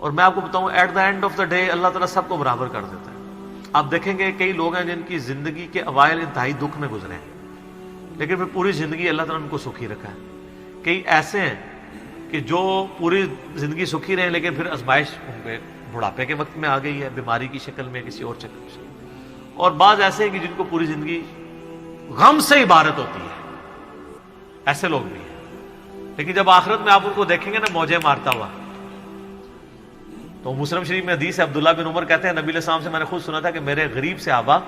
اور میں آپ کو بتاؤں at the end of the day اللہ تعالیٰ سب کو برابر کر دیتا ہے. آپ دیکھیں گے کئی لوگ ہیں جن کی زندگی کے اوائل انتہائی دکھ میں گزرے ہیں لیکن پھر پوری زندگی اللہ تعالیٰ نے ان کو سکھی رکھا ہے. کئی ایسے ہیں کہ جو پوری زندگی سکھی رہے لیکن پھر آزمائش ان پہ بڑھاپے کے وقت میں آ گئی ہے، بیماری کی شکل میں، کسی اور شکل میں. اور بعض ایسے ہیں کہ جن کو پوری زندگی غم سے عبارت ہوتی ہے. ایسے لوگ بھی ہیں لیکن جب آخرت میں آپ ان کو دیکھیں گے نا موجیں مارتا ہوا. تو مسلم شریف میں حدیث ہے، عبداللہ بن عمر کہتے ہیں نبی علیہ السلام سے میں نے خود سنا تھا کہ میرے غریب صحابہ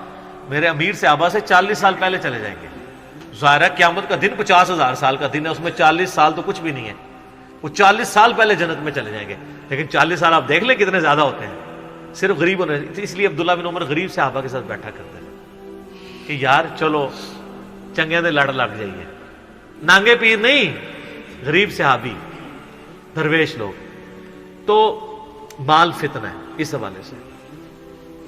میرے امیر صحابہ سے 40 سال پہلے چلے جائیں گے. ظاہر ہے قیامت کا دن 50,000 سال کا دن ہے، اس میں 40 سال تو کچھ بھی نہیں ہے. وہ 40 سال پہلے جنت میں چلے جائیں گے. لیکن 40 سال آپ دیکھ لیں کتنے زیادہ ہوتے ہیں صرف غریب ہونے. اس لیے عبداللہ بن عمر غریب صحابہ کے ساتھ بیٹھا کرتے ہیں کہ یار چلو چنگے دے لڑ لگ جائیے. نانگے پیر نہیں، غریب صحابی درویش لوگ. تو مال فتنہ ہے. اس حوالے سے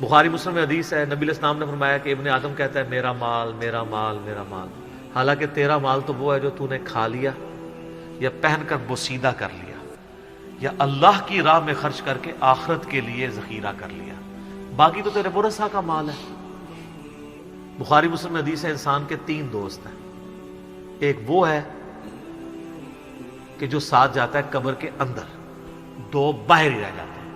بخاری مسلم میں حدیث ہے، نبی علیہ السلام نے فرمایا کہ ابن آدم کہتا ہے میرا مال میرا مال میرا مال. حالانکہ تیرا مال تو وہ ہے جو تو نے کھا لیا یا پہن کر بوسیدہ کر لیا یا اللہ کی راہ میں خرچ کر کے آخرت کے لیے ذخیرہ کر لیا. باقی تو تیرے برسا کا مال ہے. بخاری مسلم میں حدیث ہے انسان کے 3 دوست ہیں. ایک وہ ہے کہ جو ساتھ جاتا ہے قبر کے اندر، 2 باہر ہی رہ جاتے ہیں.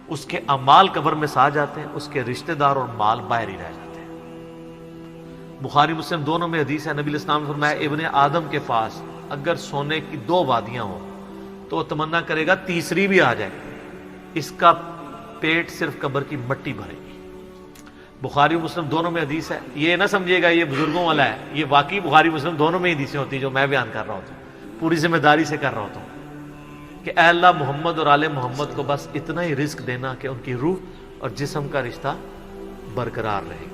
اس کے اعمال قبر میں ساتھ جاتے ہیں، اس کے رشتہ دار اور مال باہر ہی رہ جاتے ہیں. بخاری مسلم دونوں میں حدیث ہے، نبی علیہ السلام نے فرمایا ابن آدم کے پاس اگر سونے کی 2 وادیاں ہوں تو وہ تمنا کرے گا تیسری بھی آ جائے، اس کا پیٹ صرف قبر کی مٹی بھرے گی. بخاری مسلم دونوں میں حدیث ہے. یہ نہ سمجھے گا یہ بزرگوں والا ہے، یہ واقعی بخاری مسلم دونوں میں حدیثیں ہوتی ہیں جو میں بیان کر رہا ہوتا ہوں، پوری ذمہ داری سے کر رہا ہوتا ہوں کہ اے اللہ محمد اور آل محمد کو بس اتنا ہی رزق دینا کہ ان کی روح اور جسم کا رشتہ برقرار رہے.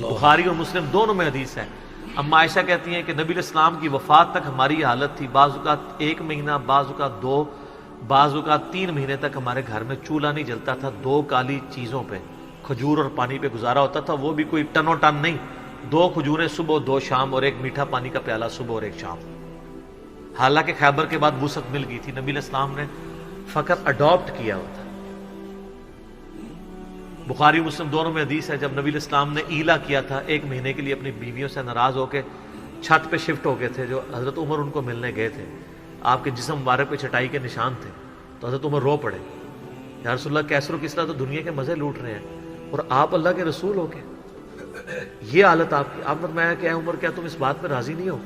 بخاری اور مسلم دونوں میں حدیث ہے. اما عائشہ کہتی ہیں کہ نبی علیہ السلام کی وفات تک ہماری یہ حالت تھی، بعض اوقات 1 مہینہ، بعض اوقات 2، بعض اوقات 3 مہینے تک ہمارے گھر میں چولہا نہیں جلتا تھا. 2 کالی چیزوں پہ، کھجور اور پانی پہ گزارا ہوتا تھا. وہ بھی کوئی ٹنو ٹن نہیں، 2 کھجوریں صبح 2 شام اور 1 میٹھا پانی کا پیالہ صبح اور 1 شام. حالانکہ خیبر کے بعد وسعت مل گئی تھی. نبی علیہ السلام نے فقط اڈاپٹ کیا ہوا تھا. بخاری مسلم دونوں میں حدیث ہے جب نبی علیہ السلام نے ایلا کیا تھا 1 مہینے کے لیے اپنی بیویوں سے ناراض ہو کے چھت پہ شفٹ ہو گئے تھے، جو حضرت عمر ان کو ملنے گئے تھے. آپ کے جسم مبارک پہ چٹائی کے نشان تھے تو حضرت عمر رو پڑے، یا رسول اللہ کیسر و کسریٰ تو دنیا کے مزے لوٹ رہے ہیں اور آپ اللہ کے رسول ہو کے یہ حالت آپ کی. آپ فرمایا کہ اے عمر کیا تم اس بات پہ راضی نہیں ہو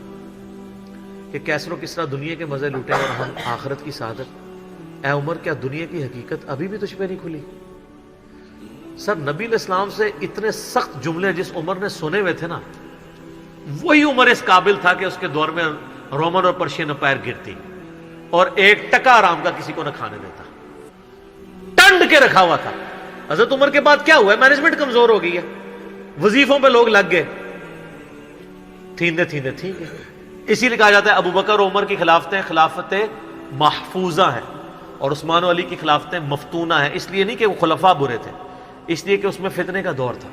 کہ کیسر و کسریٰ دنیا کے مزے لوٹے اور ہم آخرت کی سعادت؟ اے عمر کیا دنیا کی حقیقت ابھی بھی تجھ پہ نہیں کھلی؟ سر نبی علیہ السلام سے اتنے سخت جملے جس عمر نے سنے ہوئے تھے نا، وہی عمر اس قابل تھا کہ اس کے دور میں رومن اور پرشین امپائر گرتی اور 1 ٹکا آرام کا کسی کو نہ کھانے دیتا، ٹنڈ کے رکھا ہوا تھا. حضرت عمر کے بعد کیا ہوا ہے؟ مینجمنٹ کمزور ہو گئی ہے، وظیفوں پہ لوگ لگ گئے، تھیندے ٹھیک ہے. اسی لیے کہا جاتا ہے ابو بکر اور عمر کی خلافتیں خلافتیں محفوظہ ہیں اور عثمان و علی کی خلافتیں مفتونہ ہیں. اس لیے نہیں کہ وہ خلفاء برے تھے، اس لیے کہ اس میں فتنے کا دور تھا،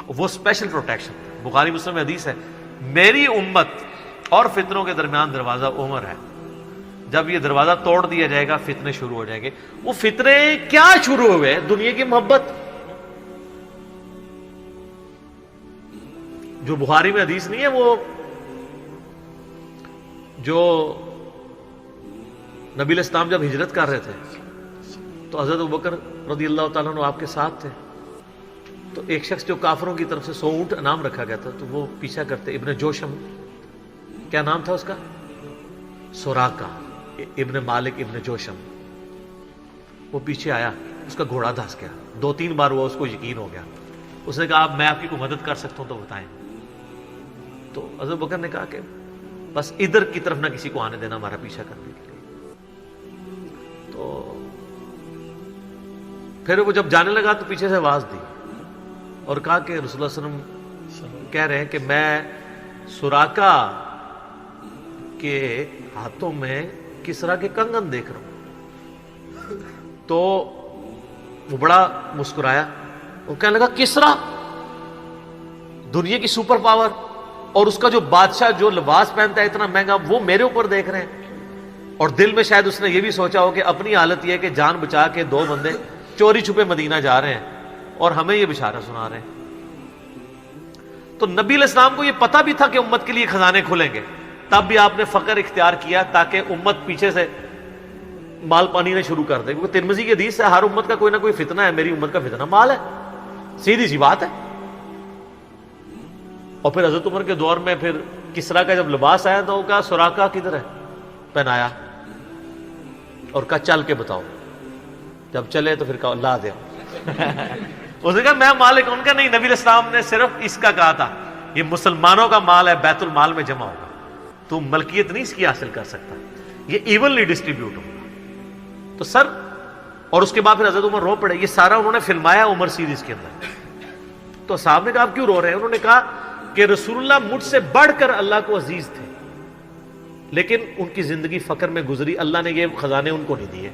وہ اسپیشل پروٹیکشن تھا. بخاری مسلم میں حدیث ہے میری امت اور فتنوں کے درمیان دروازہ عمر ہے، جب یہ دروازہ توڑ دیا جائے گا فتنے شروع ہو جائیں گے. وہ فتنے کیا شروع ہوئے؟ دنیا کی محبت. جو بخاری میں حدیث نہیں ہے، وہ جو نبی علیہ السلام جب ہجرت کر رہے تھے تو حضرت ابوبکر رضی اللہ تعالیٰ عنہ آپ کے ساتھ تھے. تو ایک شخص جو کافروں کی طرف سے 100 اونٹ انعام رکھا گیا تھا تو وہ پیچھا کرتے. ابن جوشم، کیا نام تھا اس کا؟ سوراقہ ابن مالک ابن جوشم. وہ پیچھے آیا، اس کا گھوڑا دھس گیا. 2-3 بار وہ اس کو یقین ہو گیا. اس نے کہا میں آپ کی کوئی مدد کر سکتا ہوں تو بتائیں. تو حضرت بکر نے کہا کہ بس ادھر کی طرف نہ کسی کو آنے دینا ہمارا پیچھا کرنے کے لیے. تو پھر وہ جب جانے لگا تو پیچھے سے آواز دی اور کہا کہ رسول اللہ صلی اللہ علیہ وسلم کہہ رہے ہیں کہ میں سوراقہ کے ہاتھوں میں کسریٰ کے کنگن دیکھ رہا ہوں. تو وہ بڑا مسکرایا، وہ کہنے لگا کسریٰ دنیا کی سپر پاور اور اس کا جو بادشاہ جو لباس پہنتا ہے اتنا مہنگا، وہ میرے اوپر دیکھ رہے ہیں. اور دل میں شاید اس نے یہ بھی سوچا ہو کہ اپنی حالت یہ ہے کہ جان بچا کے 2 بندے چوری چھپے مدینہ جا رہے ہیں اور ہمیں یہ بشارہ سنا رہے ہیں. تو نبی علیہ السلام کو یہ پتا بھی تھا کہ امت کے لیے خزانے کھلیں گے, تب بھی آپ نے فقر اختیار کیا تاکہ امت پیچھے سے مال پانی نے شروع کر دے, کیونکہ ترمذی کی حدیث ہے ہر امت کا کوئی نہ کوئی فتنہ ہے, میری امت کا فتنہ مال ہے, سیدھی سی بات ہے. اور پھر حضرت عمر کے دور میں پھر کسرا کا جب لباس آیا تو وہ کہا سراقہ کدھر ہے, پہنایا اور کہا چل کے بتاؤ, جب چلے تو پھر کہا لا دے. اس نے کہا میں مالک ہوں, ان کا نہیں, نبی علیہ السلام نے صرف اس کا کہا تھا یہ مسلمانوں کا مال ہے, بیت المال میں جمع ہوگا, تو ملکیت نہیں اس کی حاصل کر سکتا, یہ ایونلی ڈسٹریبیوٹ ہوگا. تو سر, اور اس کے بعد پھر حضرت عمر رو پڑے. یہ سارا انہوں نے فلمایا عمر سیریز کے اندر. تو صاحب نے کہا آپ کیوں رو رہے ہیں؟ انہوں نے کہا کہ رسول اللہ مجھ سے بڑھ کر اللہ کو عزیز تھے, لیکن ان کی زندگی فقر میں گزری, اللہ نے یہ خزانے ان کو نہیں دیے.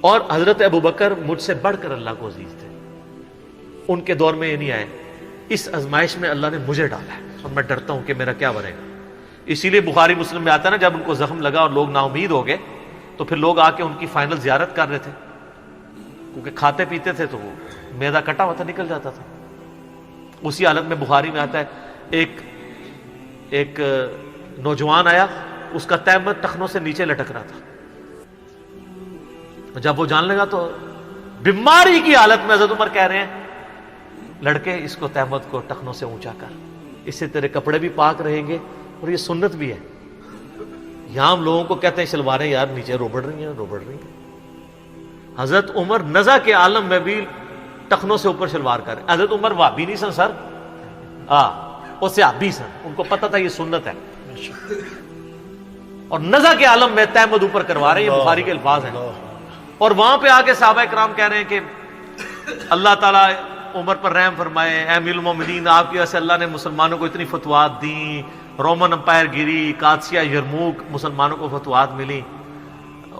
اور حضرت ابوبکر مجھ سے بڑھ کر اللہ کو عزیز تھے, ان کے دور میں یہ نہیں آئے. اس آزمائش میں اللہ نے مجھے ڈالا ہے اور میں ڈرتا ہوں کہ میرا کیا بنے گا. اسی لیے بخاری مسلم میں آتا ہے نا, جب ان کو زخم لگا اور لوگ نا امید ہو گئے تو پھر لوگ آ کے ان کی فائنل زیارت کر رہے تھے, کیونکہ کھاتے پیتے تھے تو وہ میدا کٹا ہوا تھا, نکل جاتا تھا. اسی حالت میں بخاری میں آتا ہے ایک نوجوان آیا, اس کا تہمت ٹخنوں سے نیچے لٹک رہا تھا. جب وہ جان لگا تو بیماری کی حالت میں حضرت عمر کہہ رہے ہیں لڑکے اس کو تہمت کو ٹخنوں سے اونچا کر, اس سے تیرے کپڑے بھی پاک رہیں گے اور یہ سنت بھی ہے. یہاں ہم لوگوں کو کہتے ہیں شلواریں یار نیچے روبڑ رہی ہیں. حضرت عمر نزا کے عالم میں بھی ٹخنوں سے اوپر شلوار کر رہے. حضرت عمر وہابی نہیں سن سر, وہ صحابی سن, ان کو پتہ تھا یہ سنت ہے, اور نزا کے عالم میں تہمت اوپر کروا رہے ہیں. یہ بخاری کے الفاظ ہیں. اور وہاں پہ آگے صحابہ کرام کہہ رہے ہیں کہ اللہ تعالیٰ عمر پر رحم فرمائے, اے امیر المومنین آپ کی وجہ سے اللہ نے مسلمانوں کو اتنی فتوحات دیں, رومن امپائر گری, قادسیہ, یرموک, مسلمانوں کو فتوحات ملی,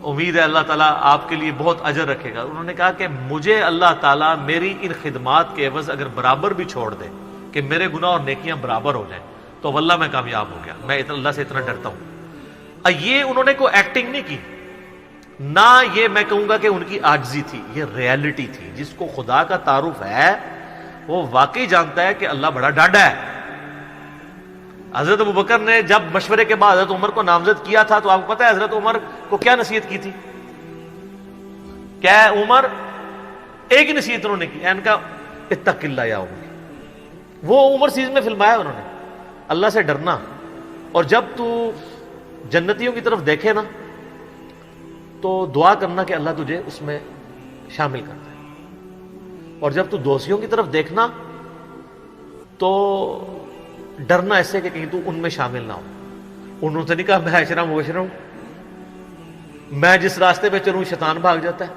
امید ہے اللہ تعالیٰ آپ کے لیے بہت اجر رکھے گا. انہوں نے کہا کہ مجھے اللہ تعالیٰ میری ان خدمات کے عوض اگر برابر بھی چھوڑ دے کہ میرے گناہ اور نیکیاں برابر ہو جائیں تو واللہ میں کامیاب ہو گیا, میں اللہ سے اتنا ڈرتا ہوں. یہ انہوں نے کوئی ایکٹنگ نہیں کی, نہ یہ میں کہوں گا کہ ان کی عاجزی تھی, یہ ریالٹی تھی. جس کو خدا کا تعارف ہے وہ واقعی جانتا ہے کہ اللہ بڑا ڈاڈا ہے. حضرت ابوبکر نے جب مشورے کے بعد حضرت عمر کو نامزد کیا تھا تو آپ کو پتا ہے حضرت عمر کو کیا نصیحت کی تھی؟ کیا ہے عمر, ایک ہی نصیحت انہوں نے کی, ان کا اتق اللہ یا عمر. وہ عمر سیریز میں فلمایا انہوں نے, اللہ سے ڈرنا, اور جب تو جنتیوں کی طرف دیکھے نا تو دعا کرنا کہ اللہ تجھے اس میں شامل کر دے, اور جب تو دوستیوں کی طرف دیکھنا تو ڈرنا ایسے کہ کہیں تو ان میں شامل نہ ہو. انہوں نے نہیں کہا میں اشرا مبشرا ہوں, میں جس راستے پہ چلوں شیطان بھاگ جاتا ہے,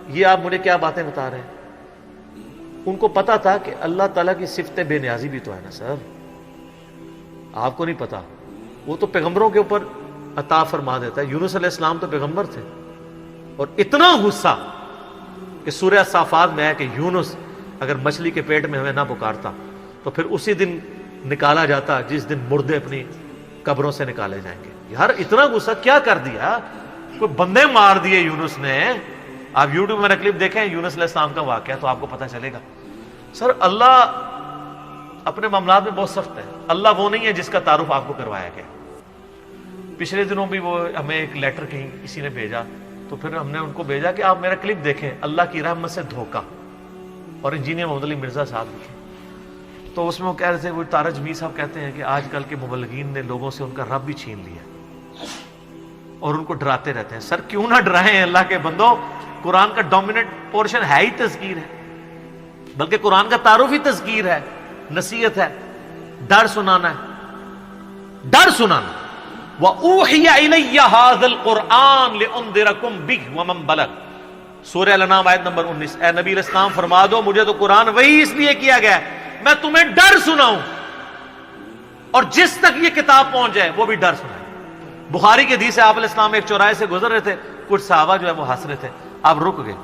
یہ آپ مجھے کیا باتیں بتا رہے ہیں. ان کو پتا تھا کہ اللہ تعالیٰ کی صفت بے نیازی بھی تو ہے نا سر, آپ کو نہیں پتا, وہ تو پیغمبروں کے اوپر عطا فرما دیتا ہے. یونس علیہ السلام تو پیغمبر تھے, اور اتنا غصہ کہ سورہ صافات میں ہے کہ یونس اگر مچھلی کے پیٹ میں ہمیں نہ پکارتا تو پھر اسی دن نکالا جاتا جس دن مردے اپنی قبروں سے نکالے جائیں گے. یار اتنا غصہ کیا کر دیا, کوئی بندے مار دیے یونس نے. آپ یوٹیوب میں کلپ دیکھیں یونس علیہ السلام کا واقعہ تو آپ کو پتہ چلے گا. سر اللہ اپنے معاملات میں بہت سخت ہے. اللہ وہ نہیں ہے جس کا تعارف آپ کو کروایا گیا. پچھلے دنوں بھی وہ ہمیں ایک لیٹر کہیں کسی نے بھیجا, تو پھر ہم نے ان کو بھیجا کہ آپ میرا کلپ دیکھیں, اللہ کی رحمت سے دھوکہ, اور انجینئر محمد علی مرزا صاحب لکھے. تو اس میں وہ کہہ رہے تھے, وہ تارج میر صاحب کہتے ہیں کہ آج کل کے مبلغین نے لوگوں سے ان کا رب بھی چھین لیا اور ان کو ڈراتے رہتے ہیں. سر کیوں نہ ڈرائیں اللہ کے بندوں, قرآن کا ڈومیننٹ پورشن ہے ہی تذکیر ہے, بلکہ قرآن کا تعارف ہی تذکیر ہے, نصیحت ہے, ڈر سنانا ہے, ڈر سنانا. وَأُوحِيَ إِلَيَّ هَذَا الْقُرْآنُ لِأُنذِرَكُمْ بِهِ وَمَنْ بَلَغَ. سورہ الانعام آیت نمبر 19. اے نبی علیہ السلام فرما دو مجھے تو قرآن وہی اس لیے کیا گیا ہے میں تمہیں ڈر سناؤں, اور جس تک یہ کتاب پہنچ جائے وہ بھی ڈر سنائے. بخاری کے حدیث ہے آپ علیہ السلام ایک چوراہے سے گزر رہے تھے, کچھ صحابہ جو ہے وہ ہنس رہے تھے, آپ رک گئے.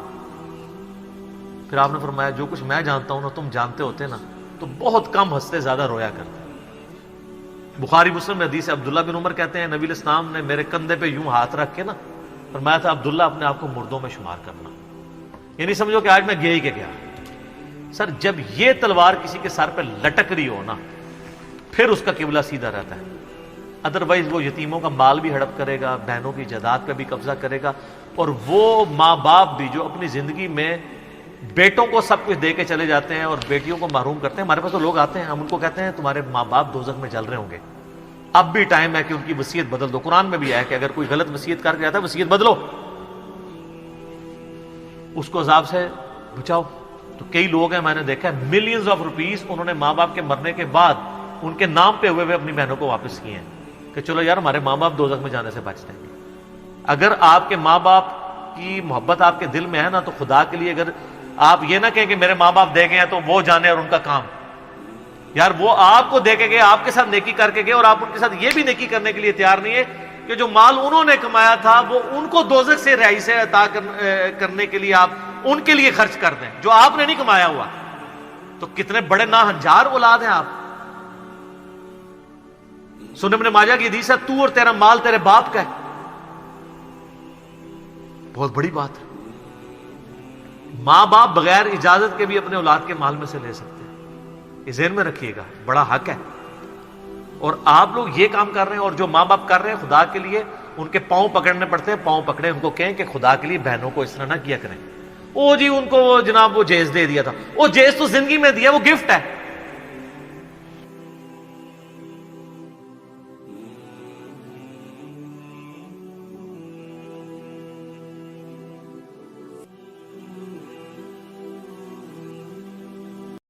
پھر آپ نے فرمایا جو کچھ میں جانتا ہوں نا تم جانتے ہوتے نا تو بہت کم ہنستے, زیادہ رویا کرتے. بخاری مسلم میں حدیث ہے، عبداللہ بن عمر کہتے ہیں نبی علیہ السلام نے میرے کندھے پہ یوں ہاتھ رکھ کے نا فرمایا تھا عبداللہ اپنے آپ کو مردوں میں شمار کرنا، یعنی سمجھو کہ آج میں گیا ہی کہ گیا۔ سر جب یہ تلوار کسی کے سر پہ لٹک رہی ہو نا پھر اس کا قبلہ سیدھا رہتا ہے، ادروائز وہ یتیموں کا مال بھی ہڑپ کرے گا، بہنوں کی جائیداد پہ بھی قبضہ کرے گا، اور وہ ماں باپ بھی جو اپنی زندگی میں بیٹوں کو سب کچھ دے کے چلے جاتے ہیں اور بیٹیوں کو محروم کرتے ہیں۔ ہمارے پاس تو لوگ آتے ہیں، ہم ان کو کہتے ہیں تمہارے ماں باپ دوزخ میں جل رہے ہوں گے، اب بھی ٹائم ہے کہ ان کی وصیت بدل دو۔ قرآن میں بھی ہے کہ اگر کوئی غلط وصیت کر کے جاتا ہے وصیت بدلو، اس کو عذاب سے بچاؤ۔ تو کئی لوگ ہیں میں نے دیکھا ہے ملینز آف روپیز انہوں نے ماں باپ کے مرنے کے بعد ان کے نام پہ ہوئے اپنی بہنوں کو واپس کیے ہیں کہ چلو یار ہمارے ماں باپ دوزخ میں جانے سے بچ جائیں گے۔ اگر آپ کے ماں باپ کی محبت آپ کے دل میں ہے نا تو خدا کے لیے اگر آپ یہ نہ کہیں کہ میرے ماں باپ دے گئے ہیں تو وہ جانے اور ان کا کام، یار وہ آپ کو دے کے گئے، آپ کے ساتھ نیکی کر کے گئے، اور آپ ان کے ساتھ یہ بھی نیکی کرنے کے لیے تیار نہیں ہے کہ جو مال انہوں نے کمایا تھا وہ ان کو دوزخ سے رہائی سے عطا کرنے کے لیے آپ ان کے لیے خرچ کر دیں جو آپ نے نہیں کمایا ہوا۔ تو کتنے بڑے ناہنجار اولاد ہیں آپ۔ سنن ابن ماجہ کی حدیث ہے تو اور تیرا مال تیرے باپ کا ہے، بہت بڑی بات ہے۔ ماں باپ بغیر اجازت کے بھی اپنے اولاد کے مال میں سے لے سکتے ہیں، یہ ذہن میں رکھیے گا، بڑا حق ہے۔ اور آپ لوگ یہ کام کر رہے ہیں، اور جو ماں باپ کر رہے ہیں خدا کے لیے ان کے پاؤں پکڑنے پڑتے ہیں، پاؤں پکڑے، ان کو کہیں کہ خدا کے لیے بہنوں کو اس طرح نہ کیا کریں۔ او جی ان کو جناب وہ جیز دے دیا تھا، وہ جیز تو زندگی میں دیا، وہ گفٹ ہے۔